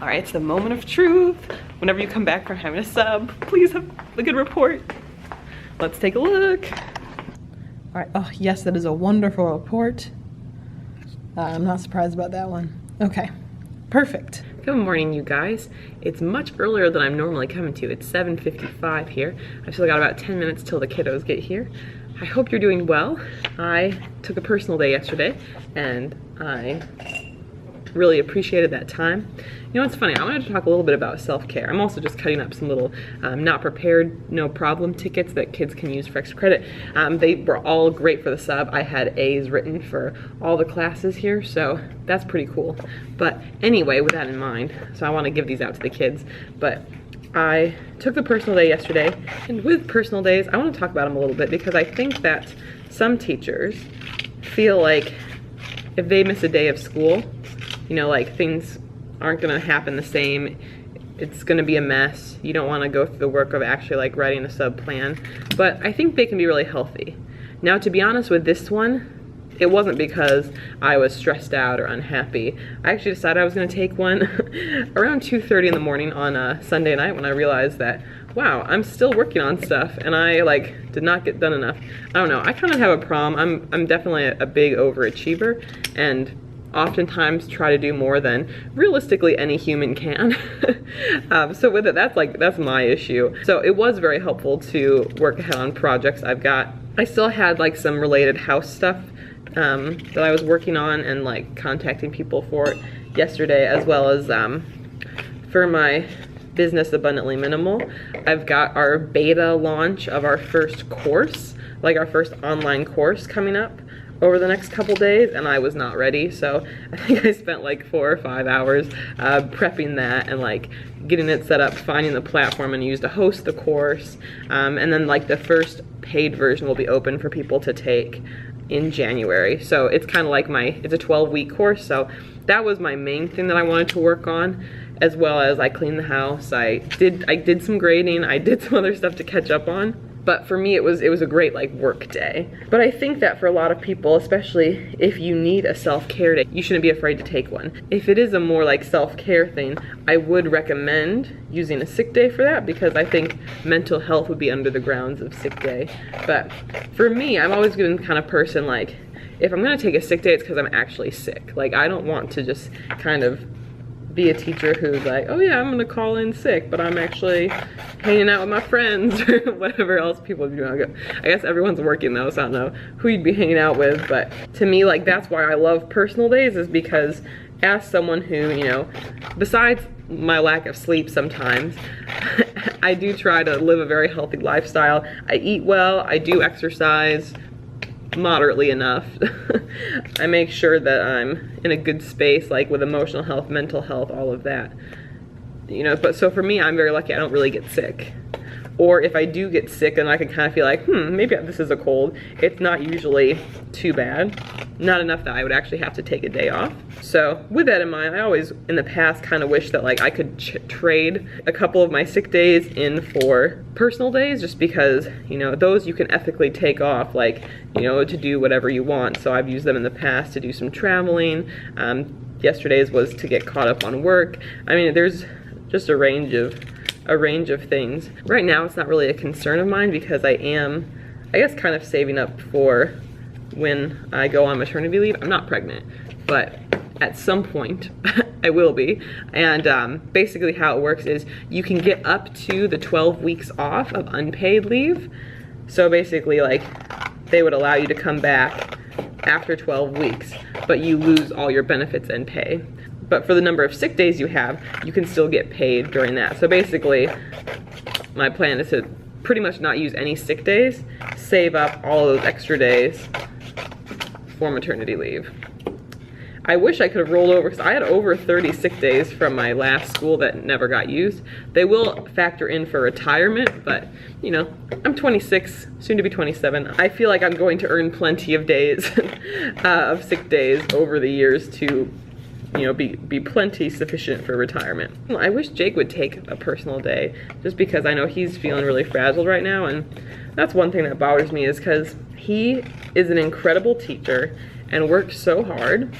All right, it's the moment of truth. Whenever you come back from having a sub, please have a good report. Let's take a look. All right, oh yes, that is a wonderful report. I'm not surprised about that one. Okay, perfect. Good morning, you guys. It's much earlier than I'm normally coming to. It's 7:55 here. I've still got about 10 minutes till the kiddos get here. I hope you're doing well. I took a personal day yesterday, and I really appreciated that time. You know what's funny? I wanted to talk a little bit about self-care. I'm also just cutting up some little not prepared, no problem tickets that kids can use for extra credit. They were all great for the sub. I had A's written for all the classes here, so that's pretty cool. But anyway, with that in mind, so I want to give these out to the kids, but I took the personal day yesterday, and with personal days, I want to talk about them a little bit because I think that some teachers feel like if they miss a day of school, you know, like things aren't gonna happen the same. It's gonna be a mess. You don't wanna go through the work of actually like writing a sub plan, but I think they can be really healthy. Now, to be honest with this one, it wasn't because I was stressed out or unhappy. I actually decided I was gonna take one around 2:30 in the morning on a Sunday night when I realized that, wow, I'm still working on stuff and I like did not get done enough. I don't know, I kind of have a problem. I'm definitely a big overachiever and oftentimes try to do more than realistically any human can. So with it, that's my issue. So it was very helpful to work ahead on projects I still had like some related house stuff that I was working on and like contacting people for yesterday, as well as for my business Abundantly Minimal. I've got our beta launch of our first course, like our first online course coming up over the next couple days, and I was not ready, so I think I spent like 4 or 5 hours prepping that and like getting it set up, finding the platform and use to host the course, and then like the first paid version will be open for people to take in January. So it's kind of like it's a 12-week course, so that was my main thing that I wanted to work on, as well as I cleaned the house, I did some grading, I did some other stuff to catch up on. But for me, it was a great like work day. But I think that for a lot of people, especially if you need a self-care day, you shouldn't be afraid to take one. If it is a more like self-care thing, I would recommend using a sick day for that, because I think mental health would be under the grounds of sick day. But for me, I'm always been the kind of person like, if I'm gonna take a sick day, it's because I'm actually sick. Like, I don't want to just kind of be a teacher who's like, oh yeah, I'm gonna call in sick, but I'm actually hanging out with my friends or whatever else people do. I guess everyone's working though, so I don't know who you'd be hanging out with, but to me, like, that's why I love personal days, is because as someone who, you know, besides my lack of sleep sometimes, I do try to live a very healthy lifestyle. I eat well, I do exercise moderately enough. I make sure that I'm in a good space, like with emotional health, mental health, all of that. You know, but so for me, I'm very lucky I don't really get sick. Or if I do get sick, then I can kind of feel like, maybe this is a cold. It's not usually too bad. Not enough that I would actually have to take a day off. So with that in mind, I always in the past kind of wish that like I could trade a couple of my sick days in for personal days, just because, you know, those you can ethically take off, like, you know, to do whatever you want. So I've used them in the past to do some traveling. Yesterday's was to get caught up on work. I mean, there's just a range of things. Right now, it's not really a concern of mine because I am, I guess, kind of saving up for when I go on maternity leave. I'm not pregnant, but at some point I will be. And basically how it works is you can get up to the 12 weeks off of unpaid leave. So basically, like, they would allow you to come back after 12 weeks, but you lose all your benefits and pay. But for the number of sick days you have, you can still get paid during that. So basically, my plan is to pretty much not use any sick days, save up all of those extra days for maternity leave. I wish I could have rolled over, because I had over 30 sick days from my last school that never got used. They will factor in for retirement, but you know, I'm 26, soon to be 27. I feel like I'm going to earn plenty of days of sick days over the years to, you know, be plenty sufficient for retirement. I wish Jake would take a personal day, just because I know he's feeling really frazzled right now, and that's one thing that bothers me, is because he is an incredible teacher and works so hard,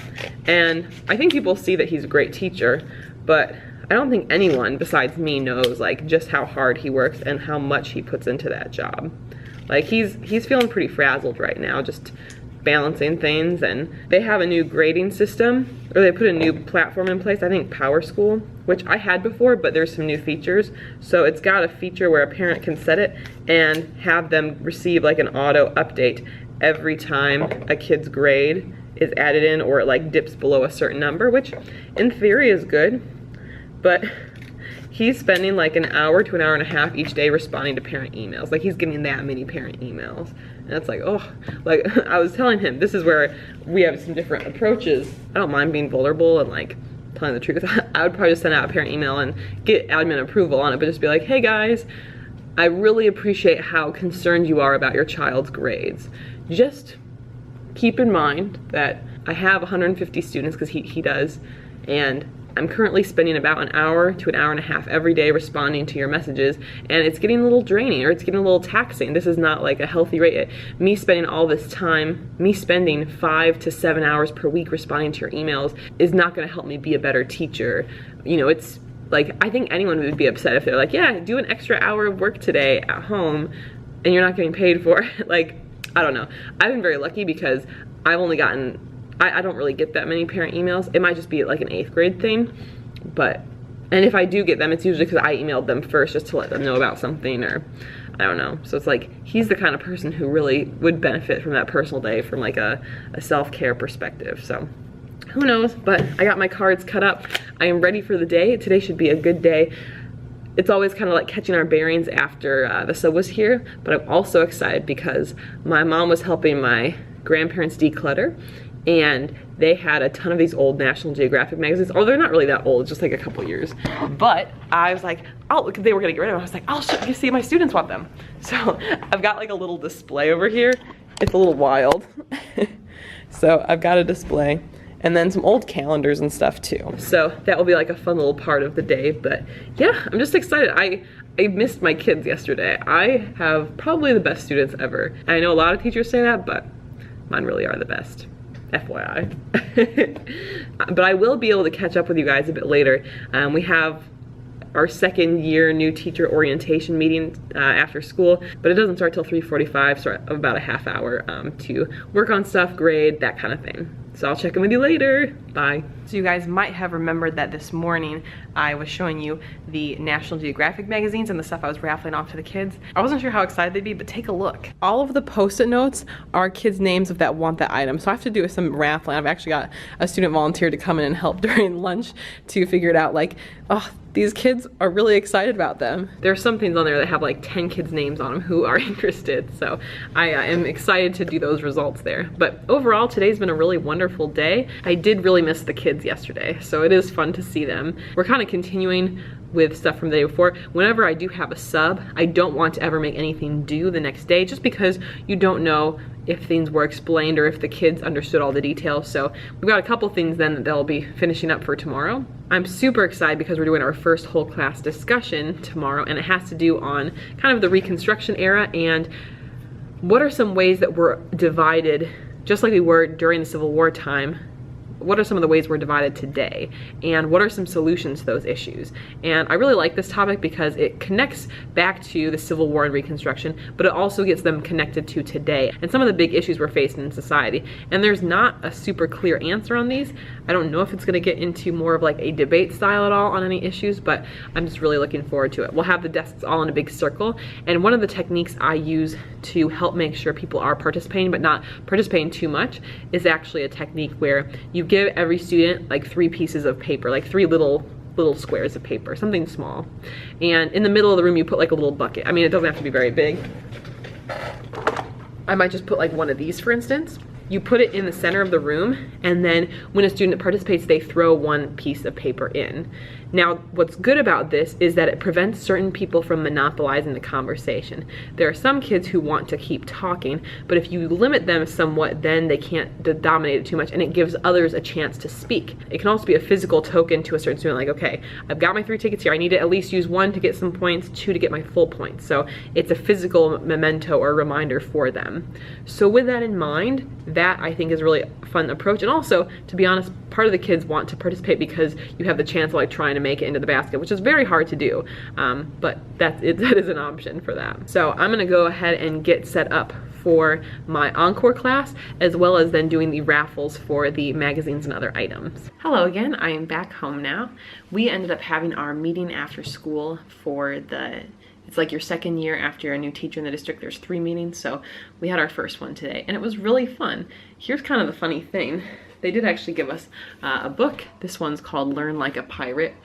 and I think people see that he's a great teacher, but I don't think anyone besides me knows like just how hard he works and how much he puts into that job. Like he's feeling pretty frazzled right now, just balancing things. And they have a new grading system, or they put a new platform in place, I think Power School, which I had before, but there's some new features. So it's got a feature where a parent can set it and have them receive like an auto update every time a kid's grade is added in or it like dips below a certain number, which in theory is good, but he's spending like an hour to an hour and a half each day responding to parent emails. Like he's getting that many parent emails. And it's like, oh, like I was telling him, this is where we have some different approaches. I don't mind being vulnerable and like telling the truth. I would probably just send out a parent email and get admin approval on it, but just be like, hey guys, I really appreciate how concerned you are about your child's grades. Just keep in mind that I have 150 students, because he does, and I'm currently spending about an hour to an hour and a half every day responding to your messages, and it's getting a little draining, or it's getting a little taxing. This is not like a healthy rate. Me spending all this time, me spending 5 to 7 hours per week responding to your emails is not gonna help me be a better teacher. You know, it's like, I think anyone would be upset if they're like, yeah, do an extra hour of work today at home and you're not getting paid for it. Like, I don't know. I've been very lucky because I've only gotten, I don't really get that many parent emails. It might just be like an 8th grade thing, but, and if I do get them, it's usually because I emailed them first just to let them know about something, or I don't know. So it's like, he's the kind of person who really would benefit from that personal day from like a self-care perspective. So who knows, but I got my cards cut up. I am ready for the day. Today should be a good day. It's always kind of like catching our bearings after the sub was here, but I'm also excited because my mom was helping my grandparents declutter, and they had a ton of these old National Geographic magazines. Oh, they're not really that old, just like a couple years. But I was like, oh, because they were gonna get rid of them. I was like, I'll see if my students want them. So I've got like a little display over here. It's a little wild. So I've got a display, and then some old calendars and stuff too. So that will be like a fun little part of the day. But yeah, I'm just excited. I missed my kids yesterday. I have probably the best students ever. And I know a lot of teachers say that, but mine really are the best. FYI. But I will be able to catch up with you guys a bit later. We have our 2nd year new teacher orientation meeting after school, but it doesn't start till 3:45, so about a half hour to work on stuff, grade, that kind of thing. So I'll check in with you later. Bye. So you guys might have remembered that this morning I was showing you the National Geographic magazines and the stuff I was raffling off to the kids. I wasn't sure how excited they'd be, but take a look. All of the post-it notes are kids' names of that want that item. So I have to do some raffling. I've actually got a student volunteer to come in and help during lunch to figure it out. Like, oh, these kids are really excited about them. There are some things on there that have like 10 kids' names on them who are interested. So I am excited to do those results there. But overall, today's been a really wonderful day. I did really miss the kids yesterday, so it is fun to see them. We're kind of continuing with stuff from the day before. Whenever I do have a sub, I don't want to ever make anything due the next day, just because you don't know if things were explained or if the kids understood all the details. So we've got a couple things then that they'll be finishing up for tomorrow. I'm super excited because we're doing our first whole class discussion tomorrow, and it has to do on kind of the Reconstruction era and what are some ways that we're divided, just like we were during the Civil War time. What are some of the ways we're divided today, and what are some solutions to those issues? And I really like this topic because it connects back to the Civil War and Reconstruction, but it also gets them connected to today and some of the big issues we're facing in society. And there's not a super clear answer on these. I don't know if it's gonna get into more of like a debate style at all on any issues, but I'm just really looking forward to it. We'll have the desks all in a big circle, and one of the techniques I use to help make sure people are participating but not participating too much is actually a technique where you give every student like 3 pieces of paper, like 3 little squares of paper, something small. And in the middle of the room you put like a little bucket. I mean, it doesn't have to be very big. I might just put like one of these, for instance. You put it in the center of the room, and then when a student participates, they throw 1 piece of paper in. Now, what's good about this is that it prevents certain people from monopolizing the conversation. There are some kids who want to keep talking, but if you limit them somewhat, then they can't dominate it too much, and it gives others a chance to speak. It can also be a physical token to a certain student, like, okay, I've got my 3 tickets here. I need to at least use 1 to get some points, 2 to get my full points. So it's a physical memento or reminder for them. So with that in mind, that I think is really fun approach. And also, to be honest, part of the kids want to participate because you have the chance of like trying to make it into the basket, which is very hard to do, but that is an option for that. So I'm gonna go ahead and get set up for my encore class, as well as then doing the raffles for the magazines and other items. Hello again, I am back home now. We ended up having our meeting after school for it's like your second year after you're a new teacher in the district. There's 3 meetings, so we had our first one today, and it was really fun. Here's kind of the funny thing. They did actually give us a book. This one's called Learn Like a Pirate.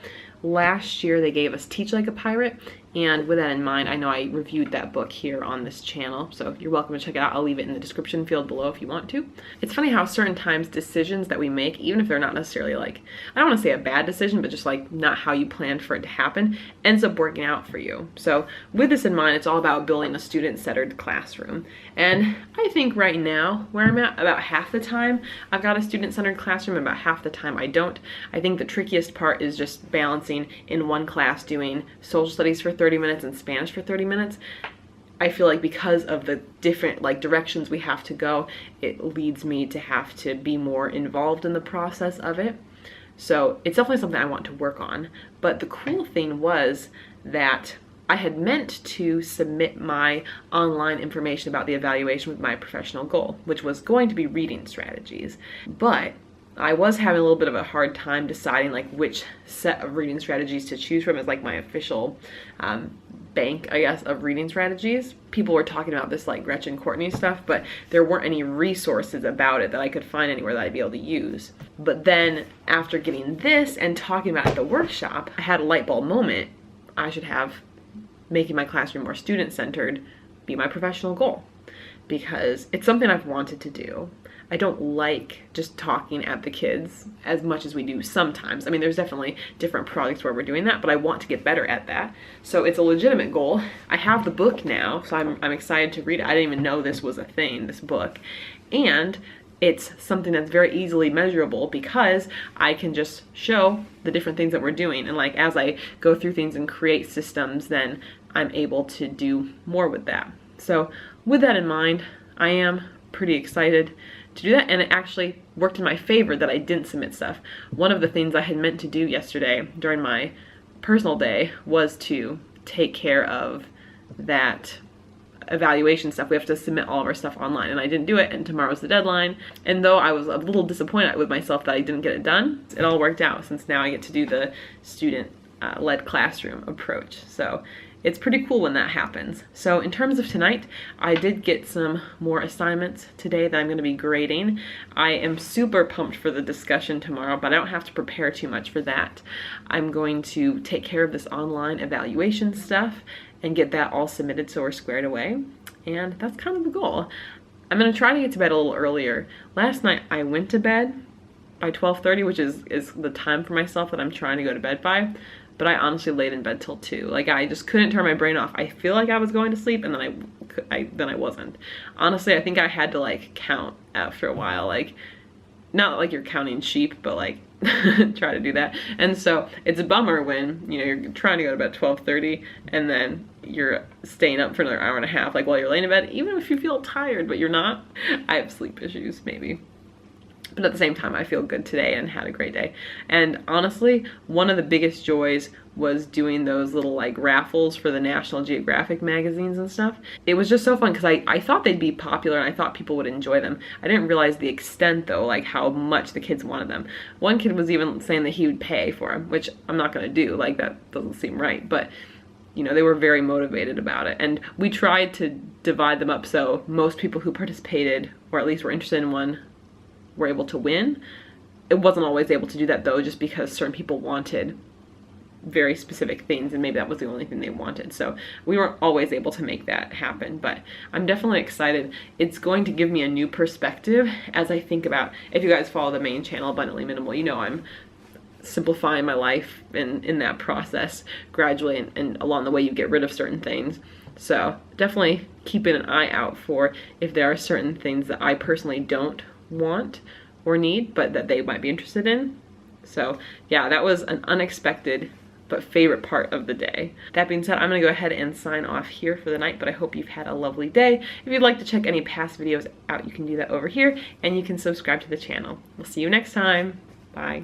Last year they gave us Teach Like a Pirate, and with that in mind, I know I reviewed that book here on this channel, so you're welcome to check it out. I'll leave it in the description field below if you want to. It's funny how certain times decisions that we make, even if they're not necessarily like, I don't want to say a bad decision, but just like not how you planned for it to happen, ends up working out for you. So with this in mind, it's all about building a student-centered classroom. And I think right now, where I'm at, about half the time I've got a student-centered classroom, about half the time I don't. I think the trickiest part is just balancing in one class doing social studies for 30 minutes and Spanish for 30 minutes. I feel like because of the different like directions we have to go, it leads me to have to be more involved in the process of it. So it's definitely something I want to work on. But the cool thing was that I had meant to submit my online information about the evaluation with my professional goal, which was going to be reading strategies. But I was having a little bit of a hard time deciding like which set of reading strategies to choose from as like my official bank, I guess, of reading strategies. People were talking about this like Gretchen Courtney stuff, but there weren't any resources about it that I could find anywhere that I'd be able to use. But then after getting this and talking about it at the workshop, I had a light bulb moment. I should have making my classroom more student-centered be my professional goal, because it's something I've wanted to do. I don't like just talking at the kids as much as we do sometimes. I mean, there's definitely different projects where we're doing that, but I want to get better at that. So it's a legitimate goal. I have the book now, so I'm excited to read it. I didn't even know this was a thing, this book. And it's something that's very easily measurable because I can just show the different things that we're doing. And like as I go through things and create systems, then I'm able to do more with that. So with that in mind, I am pretty excited to do that, and it actually worked in my favor that I didn't submit stuff. One of the things I had meant to do yesterday during my personal day was to take care of that evaluation stuff. We have to submit all of our stuff online, and I didn't do it, and tomorrow's the deadline. And though I was a little disappointed with myself that I didn't get it done, it all worked out since now I get to do the student-led classroom approach. So it's pretty cool when that happens. So in terms of tonight, I did get some more assignments today that I'm going to be grading. I am super pumped for the discussion tomorrow, but I don't have to prepare too much for that. I'm going to take care of this online evaluation stuff and get that all submitted so we're squared away. And that's kind of the goal. I'm going to try to get to bed a little earlier. Last night I went to bed by 12:30, which is the time for myself that I'm trying to go to bed by. But I honestly laid in bed till 2. Like I just couldn't turn my brain off. I feel like I was going to sleep, and then I wasn't. Honestly, I think I had to like count after a while. Like, not like you're counting sheep, but like try to do that. And so it's a bummer when, you know, you're trying to go to bed at 12:30 and then you're staying up for another hour and a half, like while you're laying in bed, even if you feel tired, but you're not. I have sleep issues, maybe. But at the same time, I feel good today and had a great day. And honestly, one of the biggest joys was doing those little like raffles for the National Geographic magazines and stuff. It was just so fun because I thought they'd be popular and I thought people would enjoy them. I didn't realize the extent though, like how much the kids wanted them. One kid was even saying that he would pay for them, which I'm not gonna do, like that doesn't seem right, but you know, they were very motivated about it. And we tried to divide them up so most people who participated, or at least were interested in one, were able to win. It wasn't always able to do that though, just because certain people wanted very specific things and maybe that was the only thing they wanted. So we weren't always able to make that happen, but I'm definitely excited. It's going to give me a new perspective as I think about, if you guys follow the main channel, Abundantly Minimal, you know I'm simplifying my life in that process gradually, and along the way you get rid of certain things. So definitely keeping an eye out for if there are certain things that I personally don't want or need, but that they might be interested in. So yeah, that was an unexpected but favorite part of the day. That being said, I'm gonna go ahead and sign off here for the night, but I hope you've had a lovely day. If you'd like to check any past videos out, you can do that over here, and you can subscribe to the channel. We'll see you next time. Bye.